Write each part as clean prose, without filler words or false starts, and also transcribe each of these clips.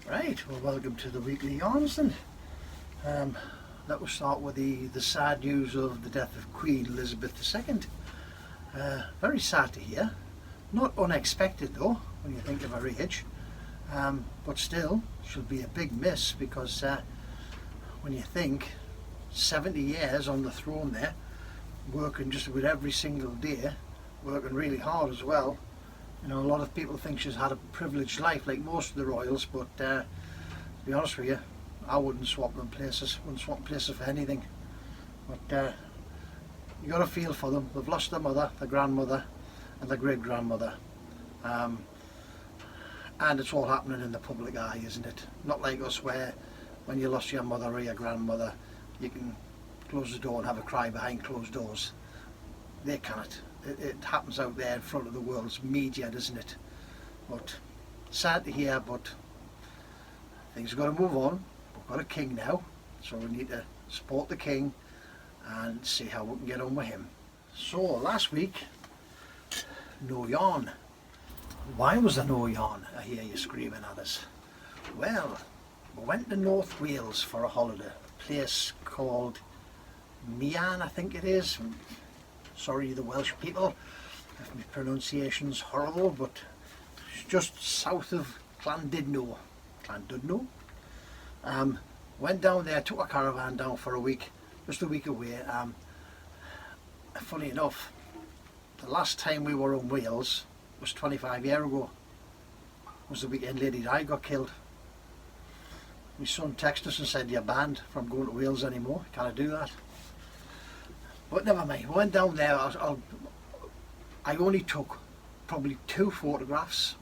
Right, well, welcome to the weekly yarns then. Let us start with the sad news of the death of Queen Elizabeth II. Very sad to hear. Not unexpected though, when you think of her age. But still, should be a big miss because when you think 70 years on the throne there, working just about every single day, working really hard as well. You know, a lot of people think she's had a privileged life like most of the royals, but to be honest with you, I wouldn't swap them places, wouldn't swap places for anything. But you got to feel for them. They've lost their mother, their grandmother and their great grandmother, and it's all happening in the public eye, isn't it? Not like us where when you lost your mother or your grandmother you can close the door and have a cry behind closed doors. They cannot. It happens out there in front of the world's media, doesn't it? But sad to hear, but things have got to move on. We've got a king now, so we need to support the king and see how we can get on with him. So last week, no yarn. Why was there no yarn? I hear you screaming at us. Well, we went to North Wales for a holiday, a place called Mian, I think it is. Sorry the Welsh people if my pronunciation's horrible, but it's just south of Llandudno. Went down there, took a caravan down for a week, just a week away. Funny enough, the last time we were in Wales was 25 years ago. It was the weekend Lady Di got killed. My son texted us and said, "You're banned from going to Wales anymore, can't do that." But never mind, we went down there. I only took probably 2 photographs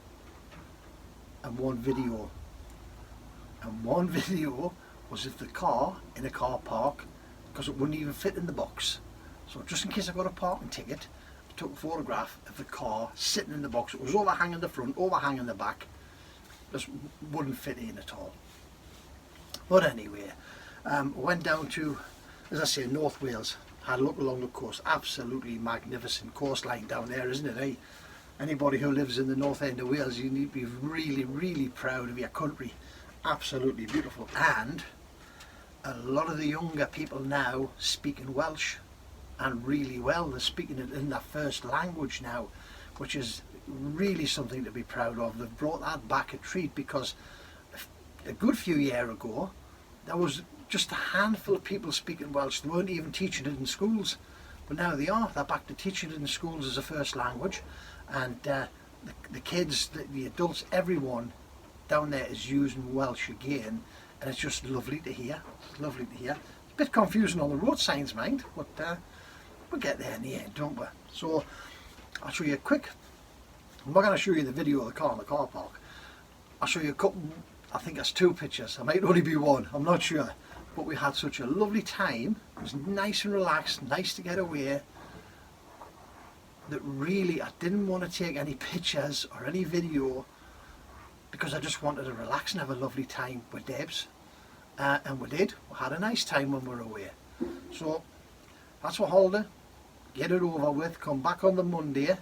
and 1 video. And 1 video was of the car in a car park because it wouldn't even fit in the box. So just in case I got a parking ticket, I took a photograph of the car sitting in the box. It was overhanging the front, overhanging the back. Just wouldn't fit in at all. But anyway, went down to, as I say, North Wales. Had a look along the coast. Absolutely magnificent coastline down there, isn't it, eh? Anybody who lives in the north end of Wales, you need to be really, really proud of your country. Absolutely beautiful. And a lot of the younger people now speaking Welsh, and really well. They're speaking it in their first language now, which is really something to be proud of. They've brought that back a treat, because a good few years ago there was just a handful of people speaking Welsh. They weren't even teaching it in schools, but now they are. They're back to teaching it in schools as a first language, and the kids, the adults, everyone down there is using Welsh again, and it's just lovely to hear. It's lovely to hear. It's a bit confusing on the road signs, mind, but we'll get there in the end, don't we? So I'll show you a quick. I'm not going to show you the video of the car in the car park. I'll show you a couple. I think that's 2 pictures. It might only be 1. I'm not sure. But we had such a lovely time. It was nice and relaxed, nice to get away, that really I didn't want to take any pictures or any video, because I just wanted to relax and have a lovely time with Debs. And we did. We had a nice time when we were away. So that's our holiday. Get it over with. Come back on the Monday.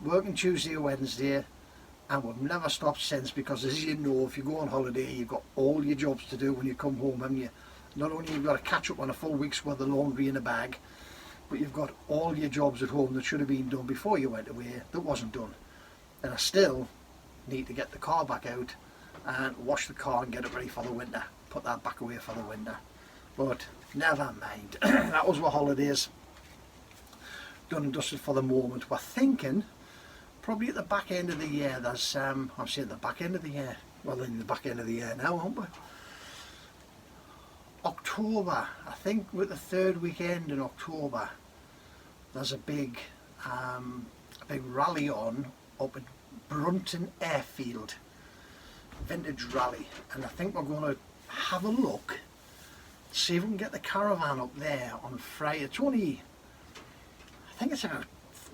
Working Tuesday or Wednesday. And we've never stopped since, because as you know, if you go on holiday, you've got all your jobs to do when you come home, haven't you? Not only you've got to catch up on a full week's worth of laundry in a bag, but you've got all your jobs at home that should have been done before you went away that wasn't done. And I still need to get the car back out and wash the car and get it ready for the winter. Put that back away for the winter. But never mind. That was my holidays. Done and dusted for the moment. We're thinking probably at the back end of the year. There's I'm saying the back end of the year. Well, in the back end of the year now, aren't we? October, I think, with the 3rd weekend in October, there's a big rally on up at Brunton Airfield, vintage rally, and I think we're going to have a look, see if we can get the caravan up there on Friday. It's only, I think it's about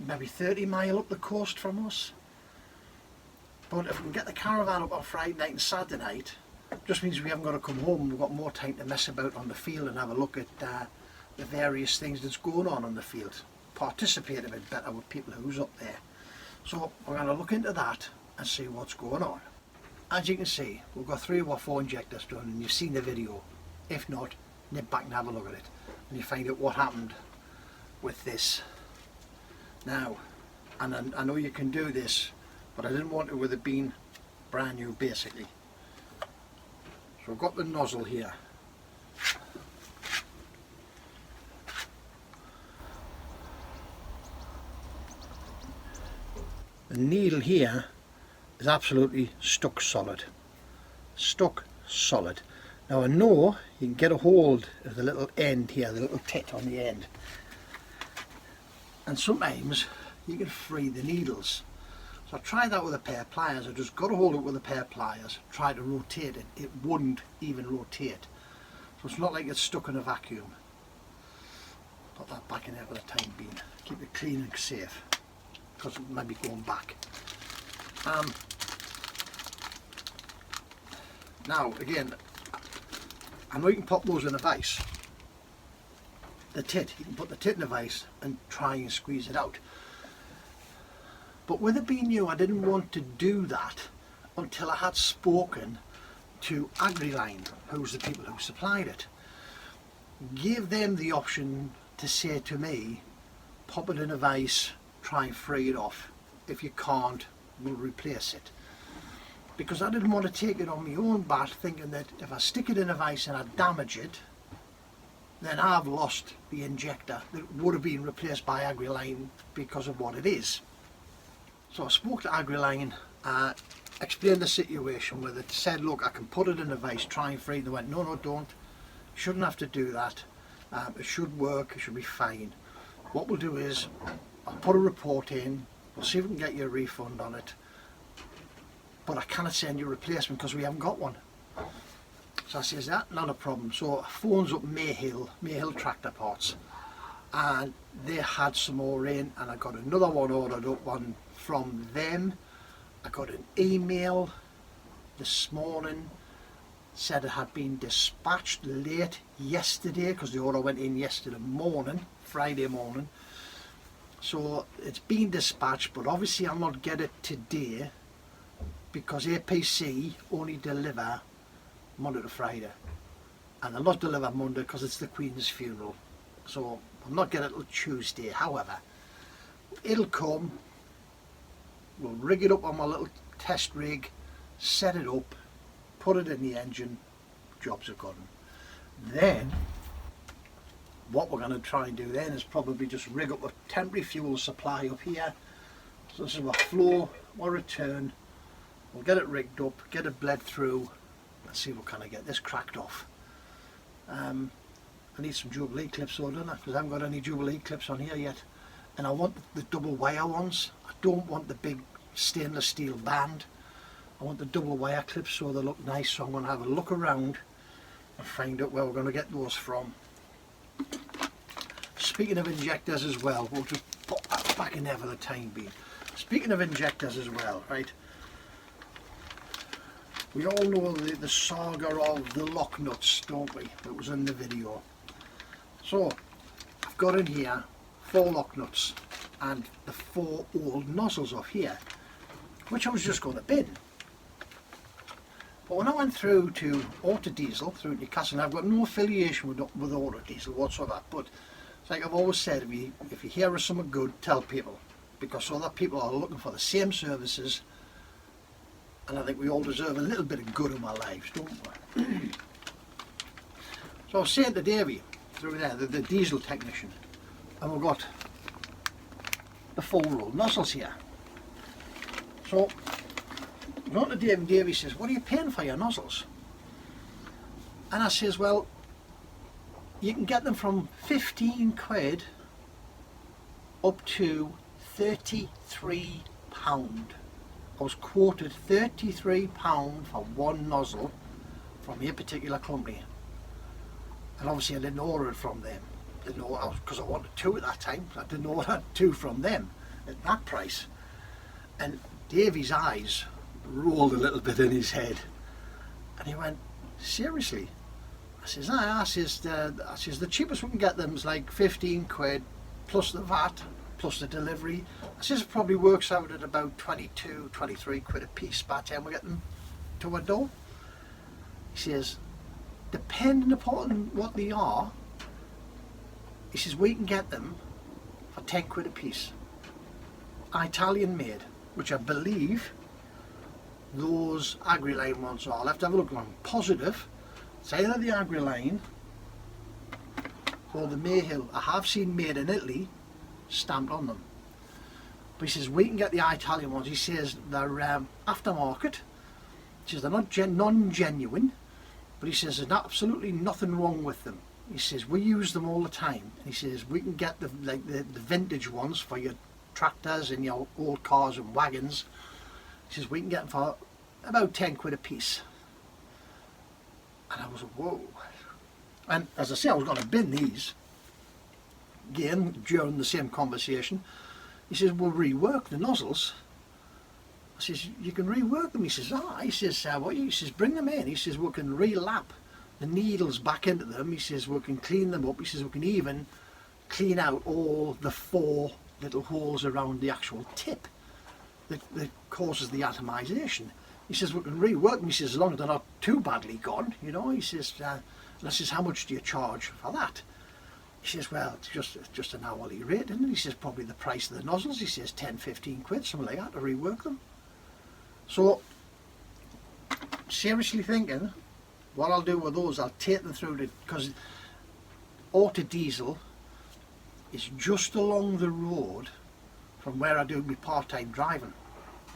maybe 30 miles up the coast from us, but if we can get the caravan up on Friday night and Saturday night, just means we haven't got to come home. We've got more time to mess about on the field and have a look at the various things that's going on the field, participate a bit better with people who's up there. So we're going to look into that and see what's going on. as you can see, we've got 3 or 4 injectors done, and you've seen the video. If not, nip back and have a look at it, and you find out what happened with this. Now, and I know you can do this, but I didn't want it with it being brand new basically. So I've got the nozzle here. The needle here is absolutely stuck solid. Stuck solid. Now I know you can get a hold of the little end here, the little tit on the end. And sometimes you can free the needles. So I tried that with a pair of pliers. I just got a hold of it with a pair of pliers, tried to rotate it. It wouldn't even rotate. So it's not like it's stuck in a vacuum. Put that back in there for the time being. Keep it clean and safe, because it might be going back. Now again, I know you can pop those in a vise. The tit, you can put the tit in a vise and try and squeeze it out. But with it being new, I didn't want to do that until I had spoken to AgriLine, who's the people who supplied it. Give them the option to say to me, pop it in a vise, try and free it off. If you can't, we'll replace it. Because I didn't want to take it on my own bat, thinking that if I stick it in a vise and I damage it, then I've lost the injector that would have been replaced by AgriLine because of what it is. So I spoke to AgriLine, explained the situation with it, said look, I can put it in a vise, try and free it. They went, no, don't, you shouldn't have to do that, it should work, it should be fine. What we'll do is, I'll put a report in, we'll see if we can get you a refund on it, but I cannot send you a replacement because we haven't got one. So I says, that not a problem. So I phones up Mayhill Tractor Parts, and they had some more in, and I got another one ordered up one from them. I got an email this morning, said it had been dispatched late yesterday because the order went in yesterday morning, Friday morning. So it's been dispatched, but obviously I'll not get it today because APC only deliver Monday to Friday, and they'll not deliver Monday because it's the Queen's funeral. So I'll not get it till Tuesday. However, it'll come. We'll rig it up on my little test rig, set it up, put it in the engine, jobs are done. Then what we're going to try and do then is probably just rig up a temporary fuel supply up here. So this is our flow, our return. We'll get it rigged up, get it bled through, and see what kind of get this cracked off. I need some Jubilee clips though, don't I? Because I haven't got any Jubilee clips on here yet. And I want the double wire ones. I don't want the big stainless steel band. I want the double wire clips so they look nice. So I'm going to have a look around and find out where we're going to get those from. Speaking of injectors as well, we'll just put that back in there for the time being. Speaking of injectors as well, right? We all know the saga of the lock nuts, don't we? That was in the video. So I've got in here 4 lock nuts and the 4 old nozzles off here, which I was just going to bin. But when I went through to Auto Diesel through Newcastle, and I've got no affiliation with Auto Diesel whatsoever, but it's like I've always said, if you hear of something good, tell people, because other people are looking for the same services, and I think we all deserve a little bit of good in our lives, don't we? So I was saying to Davey through there, the diesel technician, and we've got the 4 old nozzles here. So I'm going to Dave, and Davey says, what are you paying for your nozzles? And I says, well, you can get them from 15 quid up to £33. I was quoted £33 for 1 nozzle from a particular company, and obviously I didn't order it from them. Didn't order because I wanted 2 at that time. I didn't order 2 from them at that price. And Davey's eyes rolled a little bit in his head, and he went, seriously? I says, I says the cheapest we can get them is like 15 quid plus the VAT plus the delivery. I says it probably works out at about 22, 23 quid a piece by the time we get them to a door. He says, depending upon what they are, he says, we can get them for 10 quid a piece. Italian made, which I believe those AgriLine ones are. I'll have to have a look at them. Positive, it's either the AgriLine or the Mayhill. I have seen made in Italy stamped on them. But he says, we can get the Italian ones. He says they're aftermarket. He says they're not non-genuine, but he says there's absolutely nothing wrong with them. He says we use them all the time. And he says we can get the vintage ones for your tractors and your old cars and wagons. He says we can get them for about 10 quid a piece. And I was like, whoa. And as I say, I was going to bin these again during the same conversation. He says, we'll rework the nozzles. I says, you can rework them. He says, he says, what? He says, bring them in. He says, we can relap the needles back into them. He says, we can clean them up. He says, we can even clean out all the 4 little holes around the actual tip that causes the atomization. He says, we can rework them. He says, as long as they're not too badly gone, you know. He says, and I says, how much do you charge for that? He says, well, it's just an hourly rate, isn't it? He says, probably the price of the nozzles. He says 10, 15 quid, something like that, to rework them. So, seriously thinking, what I'll do with those, I'll take them through because Auto Diesel is just along the road from where I do my part-time driving,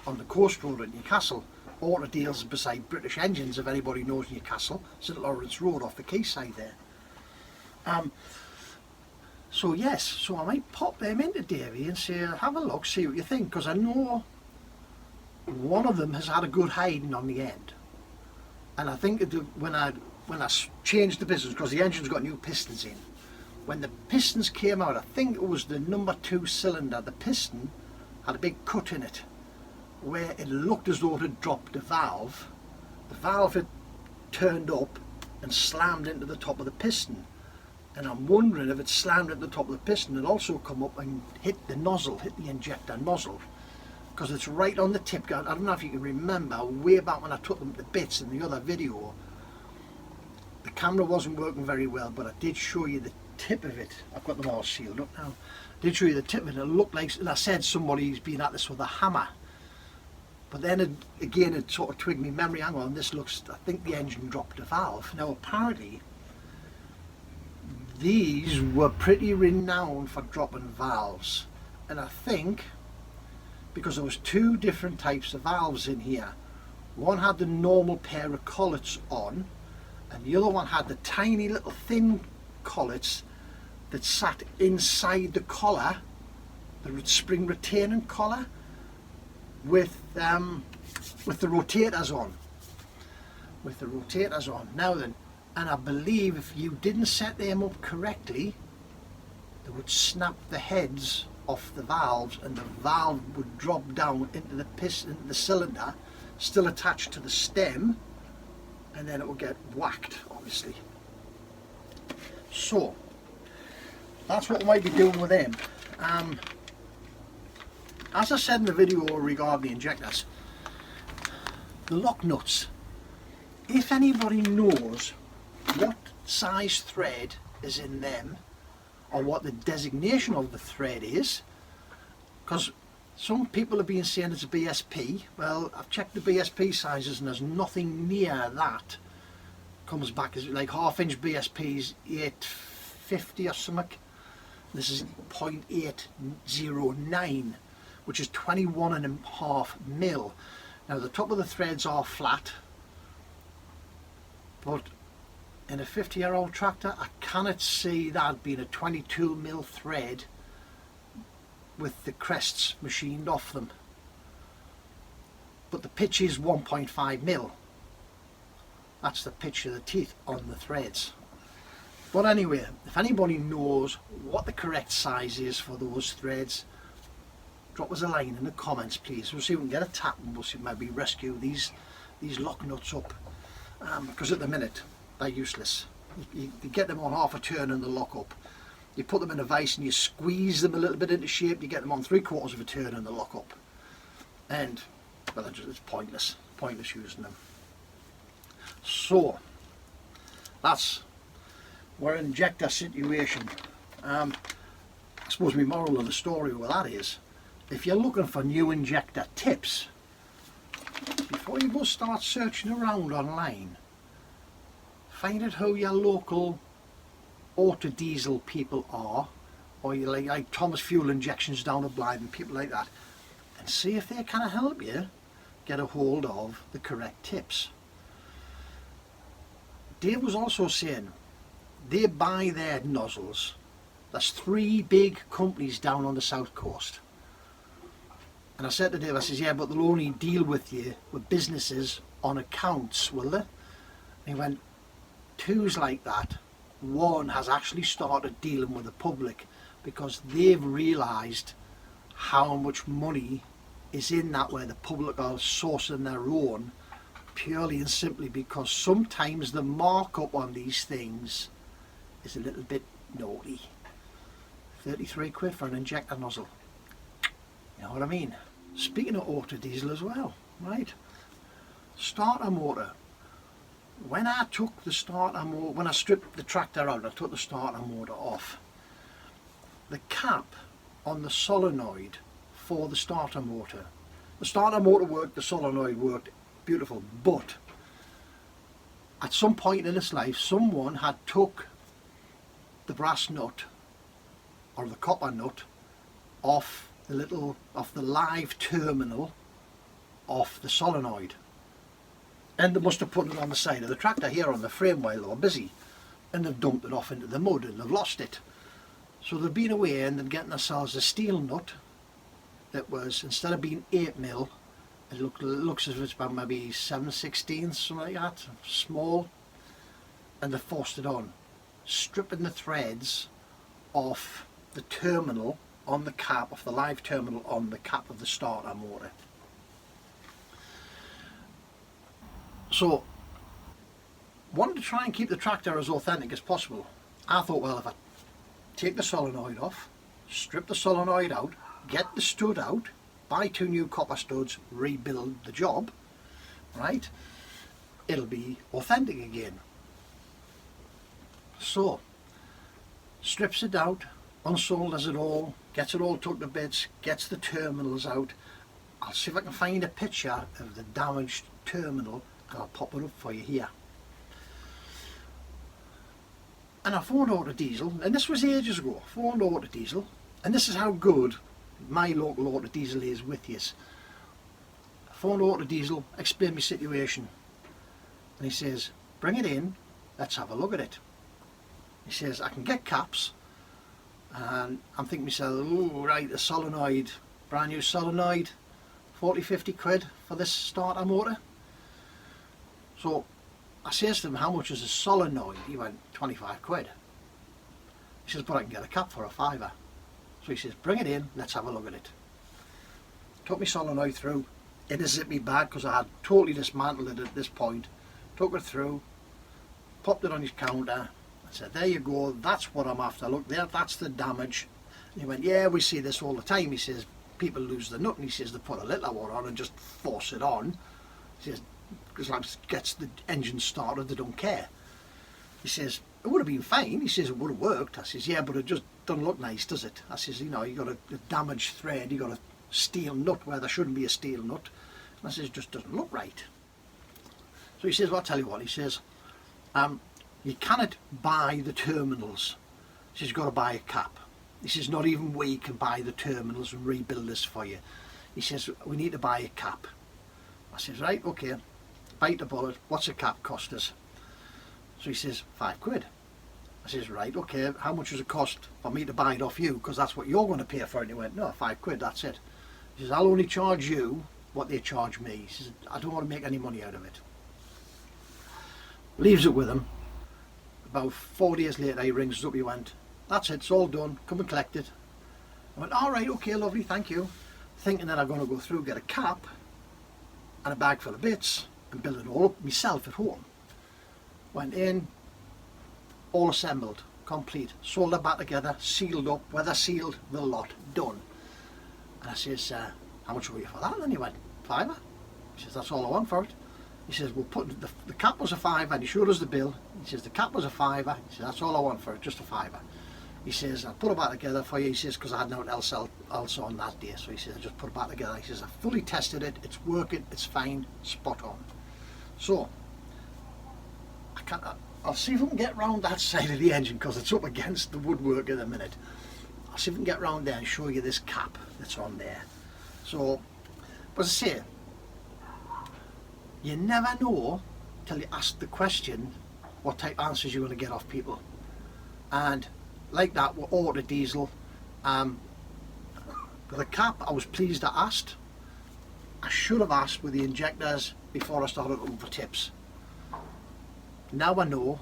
on the coast road at Newcastle. Auto Diesel is beside British Engines, if anybody knows Newcastle, St Lawrence Road off the quayside there. So yes, so I might pop them into Davy and say, have a look, see what you think, because I know one of them has had a good hiding on the end. And I think when I changed the pistons, because the engine's got new pistons in, when the pistons came out, I think it was the number 2 cylinder, the piston had a big cut in it, where it looked as though it had dropped a valve. The valve had turned up and slammed into the top of the piston. And I'm wondering if it slammed at the top of the piston, it also come up and hit the nozzle, hit the injector nozzle. Because it's right on the tip. I don't know if you can remember, way back when I took them to bits in the other video, the camera wasn't working very well, but I did show you the tip of it. I've got them all sealed up now. I did show you the tip of it, it looked like, and I said somebody's been at this with a hammer. But then again, it sort of twigged me memory, hang on, this looks, I think the engine dropped a valve. Now apparently, these were pretty renowned for dropping valves, and I think because there was 2 different types of valves in here. One had the normal pair of collets on, and the other one had the tiny little thin collets that sat inside the collar, the spring retaining collar, with the rotators on. Now then, and I believe if you didn't set them up correctly, they would snap the heads off the valves, and the valve would drop down into the piston, the cylinder, still attached to the stem, and then it would get whacked, obviously. So that's what we might be doing with them. As I said in the video regarding the injectors, the lock nuts, if anybody knows what size thread is in them, or what the designation of the thread is, because some people have been saying it's a BSP. Well, I've checked the BSP sizes and there's nothing near that comes back as like half-inch BSPs 850 or something. This is 0.809, which is 21.5 mil. Now the top of the threads are flat, but in a 50-year-old tractor I cannot see that being a 22 mil thread with the crests machined off them. But the pitch is 1.5 mil. That's the pitch of the teeth on the threads. But anyway, if anybody knows what the correct size is for those threads, drop us a line in the comments please. We'll see if we can get a tap and we'll see maybe rescue these lock nuts up, because at the minute they're useless. You get them on half a turn and they lock up. You put them in a vise and you squeeze them a little bit into shape, you get them on 3/4 of a turn and they lock up. And well, it's pointless using them. So that's our injector situation. I suppose my moral of the story with that is, if you're looking for new injector tips, before you go start searching around online, find out who your local auto diesel people are, or you like Thomas Fuel Injections down at Blythe and people like that, and see if they can help you get a hold of the correct tips. Dave was also saying they buy their nozzles. There's 3 big companies down on the south coast. And I said to Dave, I says, yeah, but they'll only deal with you with businesses on accounts, will they? And he went, 2's like that. 1 has actually started dealing with the public because they've realised how much money is in that, where the public are sourcing their own, purely and simply because sometimes the markup on these things is a little bit naughty. 33 quid for an injector nozzle. You know what I mean? Speaking of auto diesel as well, right? Starter motor. When I took the starter motor, when I stripped the tractor out, I took the starter motor off. The cap on the solenoid for the starter motor. The starter motor worked, the solenoid worked, beautiful, but at some point in its life someone had took the brass nut or the copper nut off the live terminal off the solenoid, and they must have put it on the side of the tractor here on the frame while they were busy, and they've dumped it off into the mud and they've lost it. So they've been away and they're getting themselves a steel nut that was, instead of being 8mm, it looks as if it's about maybe 7/16, something like that, small, and they forced it on, stripping the threads off the terminal on the cap, of the live terminal on the cap of the starter motor. So, wanted to try and keep the tractor as authentic as possible. I thought, well, if I take the solenoid off, strip the solenoid out, get the stud out, buy 2 new copper studs, rebuild the job, right, it'll be authentic again. So, strips it out, unsolders it all, gets it all took to bits, gets the terminals out. I'll see if I can find a picture of the damaged terminal and I'll pop it up for you here. And I phoned Auto Diesel, and this was ages ago. I phoned Auto Diesel, and this is how good my local Auto Diesel is with you. I phoned Auto Diesel, explained my situation, and he says, bring it in, let's have a look at it. He says, I can get caps, and I'm thinking to myself, oh right, a solenoid, brand new solenoid, 40-50 quid for this starter motor. So I says to him, how much is a solenoid? He went, 25 quid. He says, but I can get a cap for a £5. So he says, bring it in, let's have a look at it. Took my solenoid through in a zippy bag because I had totally dismantled it at this point. Took it through, popped it on his counter. I said, there you go, that's what I'm after. Look there, that's the damage. And he went, yeah, we see this all the time. He says, people lose the nut, and he says they put a little water on and just force it on. He says, because that gets the engine started, they don't care. He says, it would have been fine. He says, it would have worked. I says, yeah, but it just doesn't look nice, does it? I says, you know, you got a damaged thread, you got a steel nut where there shouldn't be a steel nut. And I says, it just doesn't look right. So he says, well, I'll tell you what, he says, you cannot buy the terminals. He says, you've got to buy a cap. He says, not even we can buy the terminals and rebuild this for you. He says, we need to buy a cap. I says, right, okay, bite the bullet, what's a cap cost us? So he says, 5 quid. I says, right, okay, how much does it cost for me to buy it off you? Because that's what you're going to pay for it. And he went, no, 5 quid, that's it. He says, I'll only charge you what they charge me. He says, I don't want to make any money out of it. Leaves it with him. About 4 days later, he rings us up, he went, that's it, it's all done, come and collect it. I went, all right, okay, lovely, thank you. Thinking that I'm going to go through, get a cap and a bag full of bits and build it all up myself at home. Went in, all assembled, complete, soldered back together, sealed up, weather sealed, the lot, done. And I says, how much were you for that? And he went, £5. He says, that's all I want for it. He says, we'll put the cap was a £5, and he showed us the bill. He says the cap was a £5. He says, that's all I want for it, just a £5. He says, I'll put it back together for you. He says, because I had nothing else on that day. So he says, I just put it back together. He says, I fully tested it, it's working, it's fine, spot on. So I'll see if I can get round that side of the engine, because it's up against the woodwork at the minute. I'll see if I can get round there and show you this cap that's on there. So, as I say, you never know till you ask the question what type of answers you're going to get off people. And like that with auto diesel, with the cap, I was pleased I asked. I should have asked with the injectors before I started looking for tips. Now I know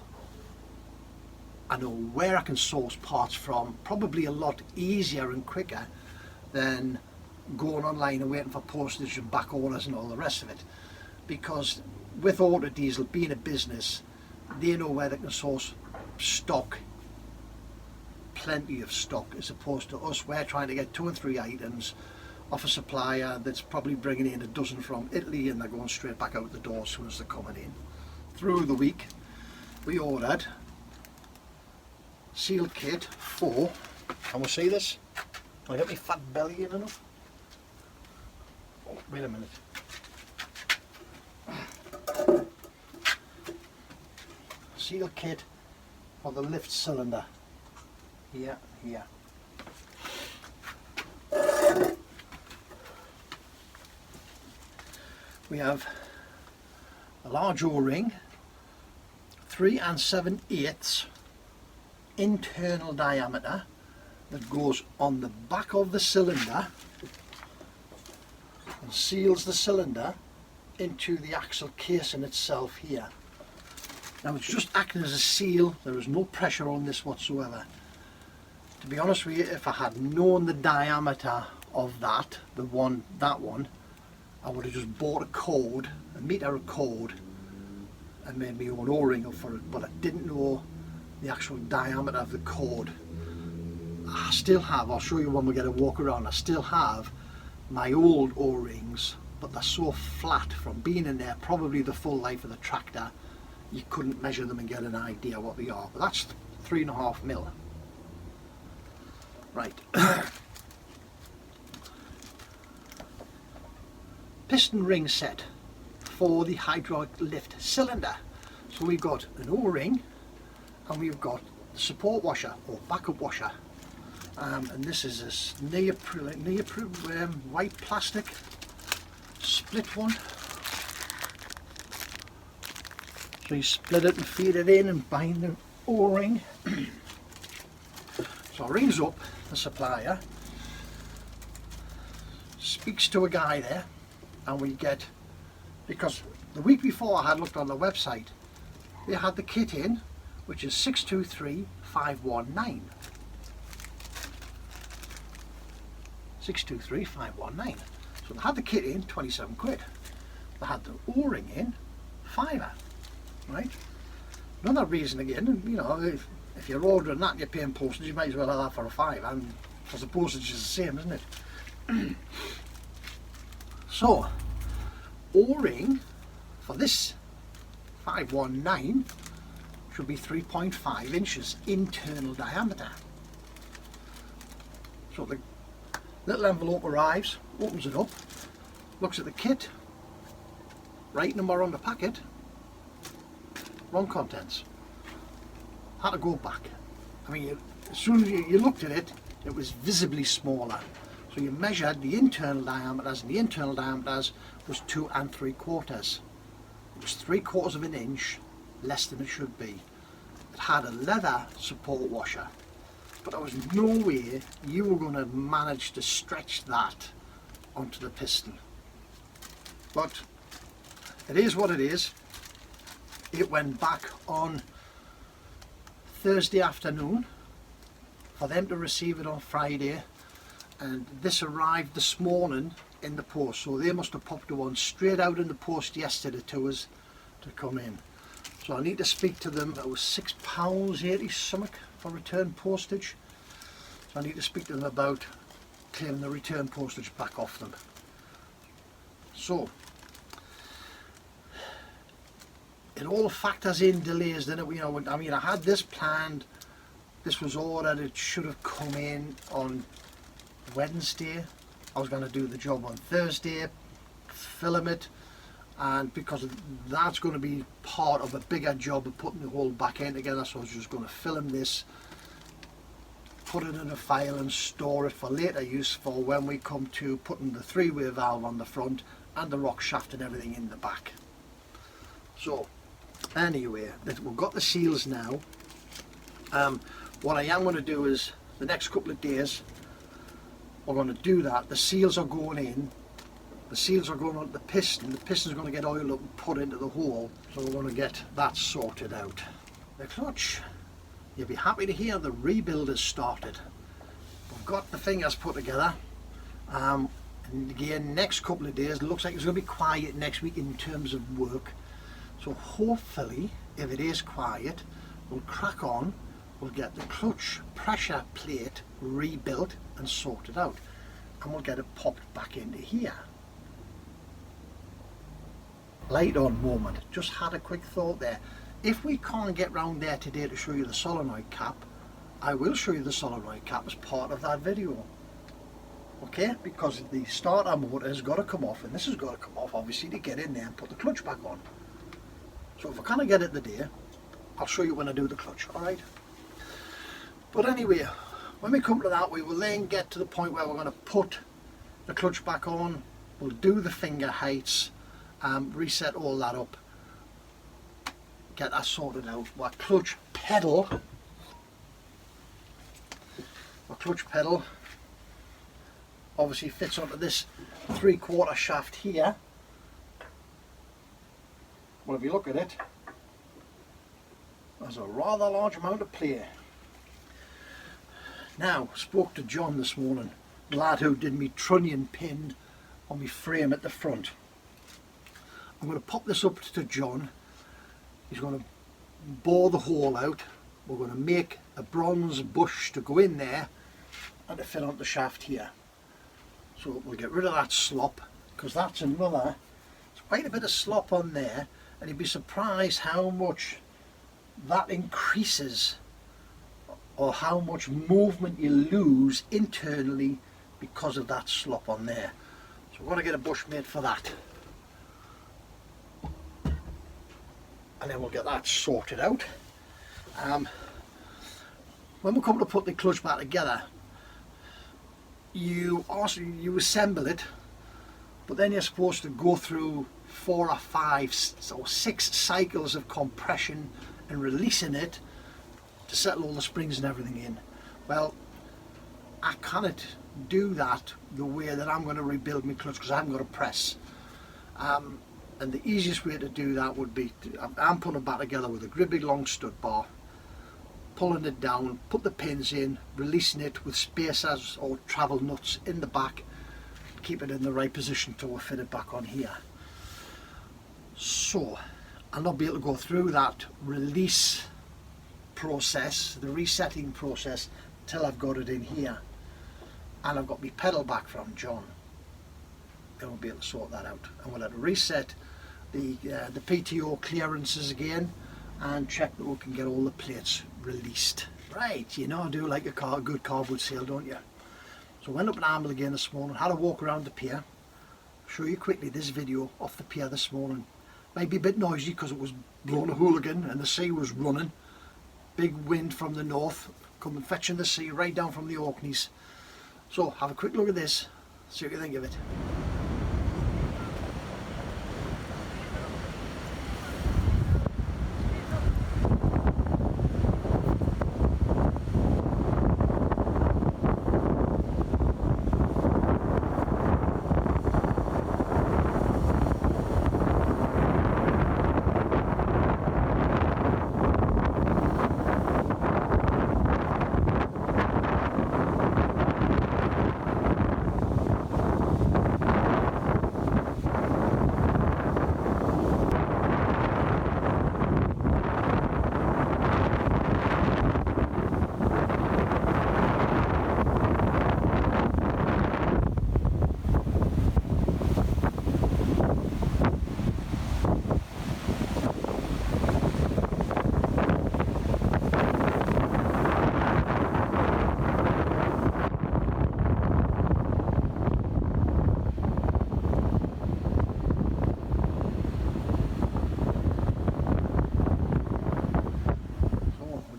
where I can source parts from, probably a lot easier and quicker than going online and waiting for postage and back orders and all the rest of it. Because with auto diesel being a business, they know where they can source stock, plenty of stock, as opposed to us. We're trying to get 2 or 3 items off a supplier that's probably bringing in a dozen from Italy, and they're going straight back out the door as soon as they're coming in. Through the week we ordered seal kit 4, and we'll see this. Can I get my fat belly in enough? Oh, wait a minute. Seal kit for the lift cylinder. Here. We have a large O-ring, 3 7/8 internal diameter, that goes on the back of the cylinder and seals the cylinder into the axle casing itself here. Now it's just acting as a seal, there is no pressure on this whatsoever. To be honest with you, if I had known the diameter of that one, I would have just bought a meter of cord, and made my own O-ring up for it, but I didn't know the actual diameter of the cord. I still have, I'll show you when we get a walk around, I still have my old O-rings, but they're so flat from being in there probably the full life of the tractor, you couldn't measure them and get an idea what they are. But that's 3.5 mil. Right. Piston ring set for the hydraulic lift cylinder. So we've got an O-ring, and we've got the support washer or backup washer, and this is this neoprene white plastic split one. So you split it and feed it in and bind the O-ring. So it rings up the supplier, speaks to a guy there, and we get, because the week before I had looked on the website, they had the kit in, which is 623519. 623519. So they had the kit in, 27 quid. They had the O-ring in, £5. Right? Another reason again, you know, if you're ordering that and you're paying postage, you might as well have that for a £5, and because the postage is the same, isn't it? So, O-ring for this 519 should be 3.5 inches internal diameter. So the little envelope arrives, opens it up, looks at the kit, right number on the packet, wrong contents. Had to go back. I mean, as soon as you looked at it, it was visibly smaller. So you measured the internal diameters, and the internal diameters was 2 3/4. It was 3/4 of an inch less than it should be. It had a leather support washer, but there was no way you were going to manage to stretch that onto the piston. But it is what it is. It went back on Thursday afternoon for them to receive it on Friday, and this arrived this morning in the post, so they must have popped one straight out in the post yesterday to us to come in. So I need to speak to them. It was £6.80 something for return postage, so I need to speak to them about claiming the return postage back off them. So it all factors in delays, doesn't it? You know, I mean, I had this planned, this was ordered, it should have come in on Wednesday. I was going to do the job on Thursday, film it, and because that's going to be part of a bigger job of putting the whole back end together, so I was just going to film this, put it in a file and store it for later use for when we come to putting the 3-way valve on the front and the rock shaft and everything in the back. So anyway, we've got the seals now. What I am going to do is the next couple of days we're going to do that. The seals are going in, the seals are going on the piston's going to get oiled up and put into the hole, so we're going to get that sorted out. The clutch, you'll be happy to hear the rebuild has started. We've got the fingers put together, and again next couple of days, it looks like it's going to be quiet next week in terms of work. So hopefully, if it is quiet, we'll crack on, we'll get the clutch pressure plate rebuilt and sorted out, and we'll get it popped back into here. Light on moment, just had a quick thought there. If we can't get round there today to show you the solenoid cap, I will show you the solenoid cap as part of that video. Okay, because the starter motor has got to come off, and this has got to come off obviously to get in there and put the clutch back on. So if I can't get it today, I'll show you when I do the clutch, alright? But anyway, when we come to that, we will then get to the point where we're going to put the clutch back on, we'll do the finger heights, reset all that up, get that sorted out. Our clutch pedal obviously fits onto this 3/4 shaft here. Well, if you look at it, there's a rather large amount of play. Now, spoke to John this morning, the lad who did me trunnion pin on my frame at the front. I'm going to pop this up to John. He's going to bore the hole out. We're going to make a bronze bush to go in there and to fit on the shaft here. So we'll get rid of that slop, because that's another, there's quite a bit of slop on there, and you'd be surprised how much that increases, or how much movement you lose internally because of that slop on there. So we're going to get a bush made for that, and then we'll get that sorted out. When we come to put the clutch back together, you assemble it, but then you're supposed to go through 4 or 5 or 6 cycles of compression and releasing it to settle all the springs and everything in. Well, I cannot do that the way that I'm going to rebuild my clutch, because I haven't got a press. And the easiest way to do that would be I'm putting it back together with a great big long stud bar, pulling it down, put the pins in, releasing it with spacers or travel nuts in the back, keep it in the right position till we fit it back on here. So I'll not be able to go through that release process, the resetting process, till I've got it in here, and I've got my pedal back from John. Then we'll be able to sort that out, and we'll have to reset the PTO clearances again and check that we can get all the plates released. Right, you know I do like a good carwood sale, don't you? So I went up in Armel again this morning, had a walk around the pier. Show you quickly this video off the pier this morning. Might be a bit noisy because it was blowing a hooligan and the sea was running. Big wind from the north, coming fetching the sea right down from the Orkneys. So have a quick look at this, see what you think of it.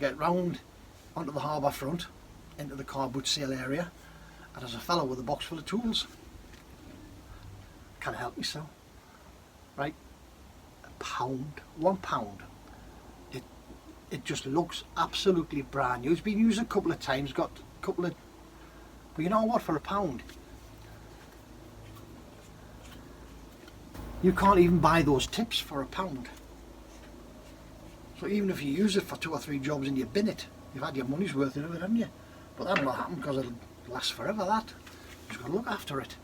get round onto the harbour front, into the car boot sale area, and there's a fellow with a box full of tools. Can I help you, sir? Right, £1. It just looks absolutely brand new. It's been used a couple of times, got a couple of, but you know what, for £1 you can't even buy those tips for £1. So even if you use it for 2 or 3 jobs and you bin it, you've had your money's worth of it, haven't you? But that'll not happen because it'll last forever, that. Just got to look after it.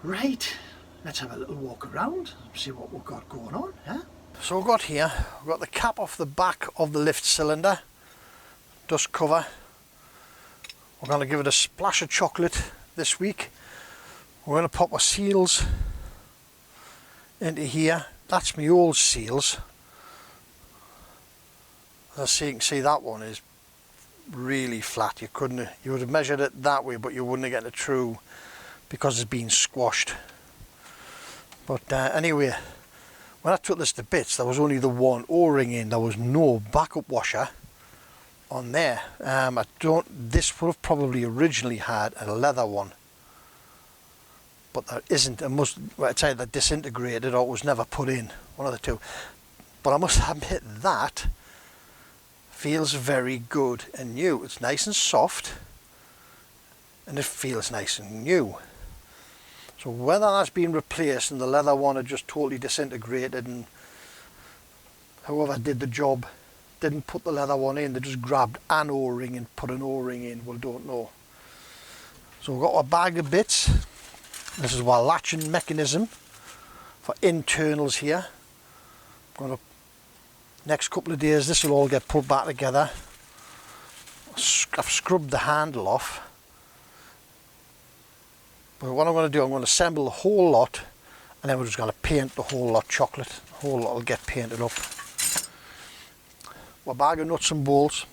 Right, let's have a little walk around, see what we've got going on, yeah? So we've got here, we've got the cap off the back of the lift cylinder, dust cover. We're going to give it a splash of chocolate this week. We're going to pop our seals into here. That's my old seals. As you can see, that one is really flat. You would have measured it that way, but you wouldn't have gotten a true, because it's been squashed. But anyway, when I took this to bits, there was only the one O-ring in. There was no backup washer on there. This would have probably originally had a leather one, but there isn't. It's either disintegrated or it was never put in, one of the two. But I must admit, that feels very good and new. It's nice and soft, and it feels nice and new. So whether that's been replaced and the leather one had just totally disintegrated, and whoever did the job didn't put the leather one in, they just grabbed an O-ring and put an O-ring in, well, don't know. So we've got our bag of bits. This is our latching mechanism for internals here. Next couple of days this will all get put back together. I've scrubbed the handle off. But what I'm going to do, I'm going to assemble the whole lot, and then we're just going to paint the whole lot chocolate. The whole lot will get painted up. A bag of nuts and bolts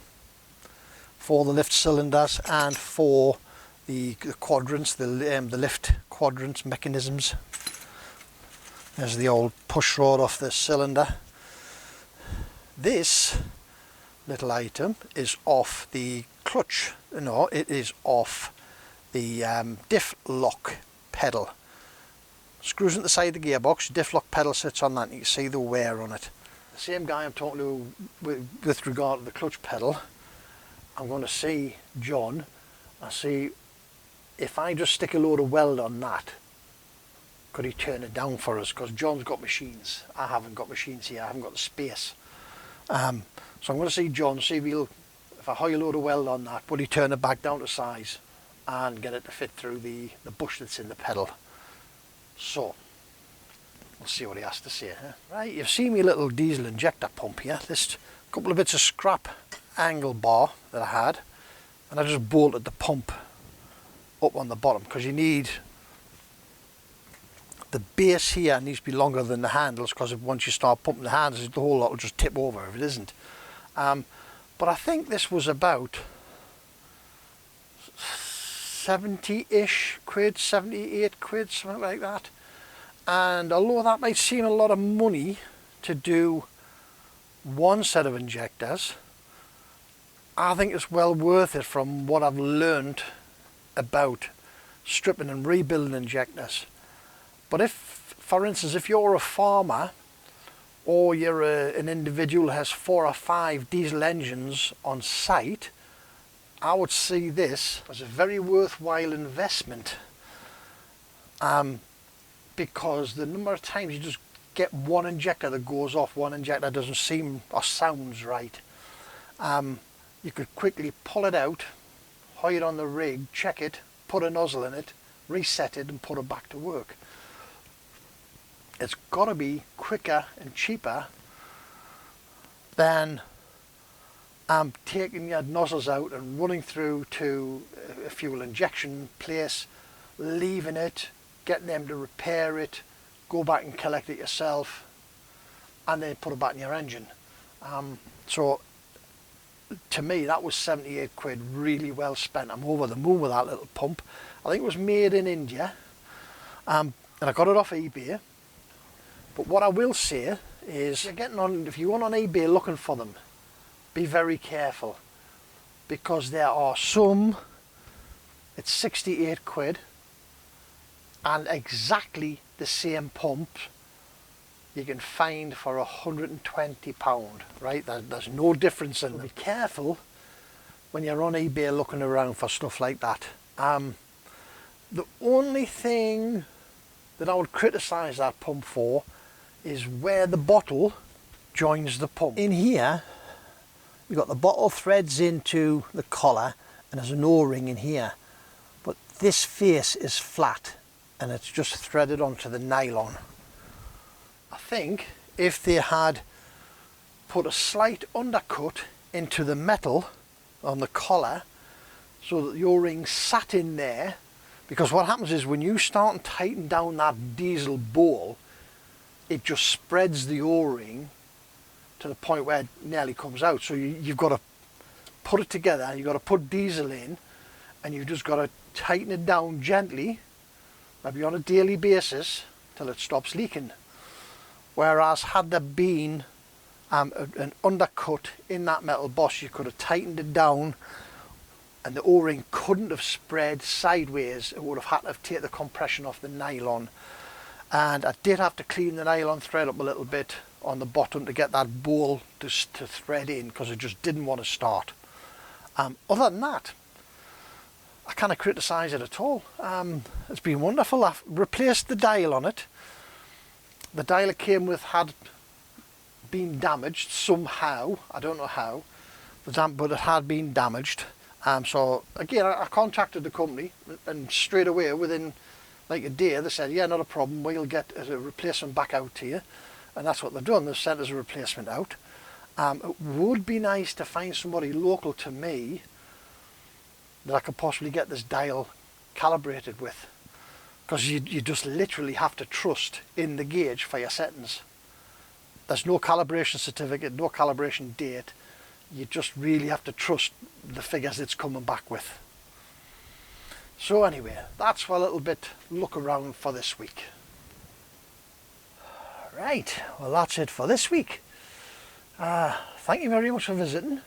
for the lift cylinders and for the quadrants, the lift quadrants mechanisms. There's the old push rod off the cylinder. This little item is off the clutch. No, it is off the diff lock pedal. Screws into the side of the gearbox, diff lock pedal sits on that, and you can see the wear on it. The same guy I'm talking to with regard to the clutch pedal, I'm going to see John and see if I just stick a load of weld on that, could he turn it down for us? Because John's got machines, I haven't got machines here, I haven't got the space. So I'm going to see John, see if I hire a load of weld on that, would he turn it back down to size and get it to fit through the bush that's in the pedal. So we'll see what he has to say. Huh? Right, you've seen me little diesel injector pump here. This couple of bits of scrap angle bar that I had, and I just bolted the pump up on the bottom, because you need the base here needs to be longer than the handles, because once you start pumping the handles, the whole lot will just tip over if it isn't. But I think this was about 70-ish quid, 78 quid, something like that. And although that might seem a lot of money to do one set of injectors, I think it's well worth it from what I've learned about stripping and rebuilding injectors. But if, for instance, if you're a farmer or you're an individual who has 4 or 5 diesel engines on site, I would see this as a very worthwhile investment, because the number of times you just get one injector that goes off, one injector doesn't seem or sounds right, you could quickly pull it out, hire it on the rig, check it, put a nozzle in it, reset it and put it back to work. It's got to be quicker and cheaper than taking your nozzles out and running through to a fuel injection place, leaving it, getting them to repair it, go back and collect it yourself, and then put it back in your engine. So to me, that was 78 quid, really well spent. I'm over the moon with that little pump. I think it was made in India, and I got it off eBay. But what I will say is, if you're going on eBay looking for them, be very careful, because there are some, it's 68 quid, and exactly the same pump you can find for £120, right? There's no difference in them. Be careful when you're on eBay looking around for stuff like that. The only thing that I would criticise that pump for is where the bottle joins the pump. In here, you've got the bottle threads into the collar and there's an O-ring in here, but this face is flat and it's just threaded onto the nylon. I think if they had put a slight undercut into the metal on the collar so that the O-ring sat in there, because what happens is when you start and tighten down that diesel bowl, it just spreads the O-ring to the point where it nearly comes out. So you've got to put it together, you've got to put diesel in, and you've just got to tighten it down gently, maybe on a daily basis, till it stops leaking. Whereas had there been an undercut in that metal boss, you could have tightened it down and the O-ring couldn't have spread sideways. It would have had to have taken the compression off the nylon. And I did have to clean the nylon thread up a little bit on the bottom to get that bowl to thread in, because it just didn't want to start. Other than that, I can't criticise it at all. It's been wonderful. I've replaced the dial on it. The dial it came with had been damaged somehow. I don't know how, but it had been damaged. So again, I contacted the company, and straight away within like a day they said, yeah, not a problem, we'll get a replacement back out to you. And that's what they've done. They've sent us a replacement out. It would be nice to find somebody local to me that I could possibly get this dial calibrated with, because you just literally have to trust in the gauge for your settings. There's no calibration certificate, no calibration date. You just really have to trust the figures it's coming back with. So anyway, that's for a little bit look around for this week. Right, well that's it for this week. Thank you very much for visiting.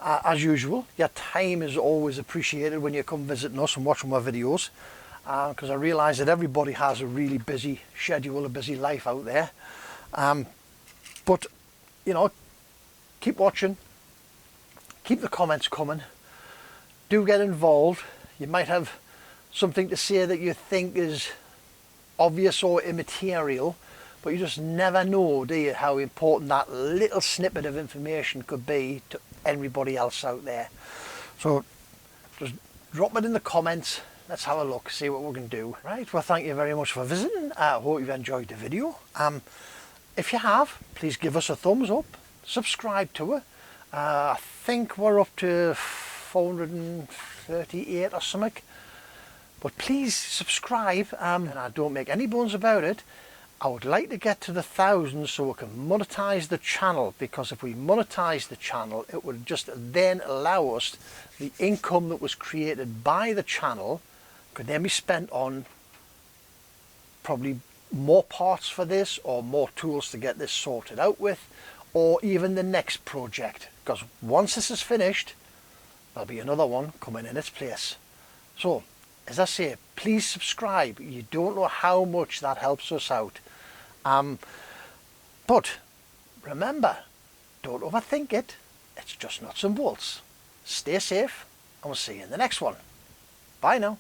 As usual, your time is always appreciated when you come visiting us and watching my videos, because I realise that everybody has a really busy schedule, a busy life out there. But, you know, keep watching, keep the comments coming, do get involved. You might have something to say that you think is obvious or immaterial, but you just never know, do you, how important that little snippet of information could be to everybody else out there. So just drop it in the comments. Let's have a look, see what we can do. Right, well thank you very much for visiting. I hope you've enjoyed the video. If you have, please give us a thumbs up, subscribe to it. I think we're up to 438 or something, but please subscribe, and I don't make any bones about it. I would like to get to the 1,000 so we can monetize the channel, because if we monetize the channel, it would just then allow us the income that was created by the channel could then be spent on probably more parts for this, or more tools to get this sorted out with, or even the next project, because once this is finished there'll be another one coming in its place. So as I say, please subscribe. You don't know how much that helps us out. But remember, don't overthink it. It's just nuts and bolts. Stay safe, and we'll see you in the next one. Bye now.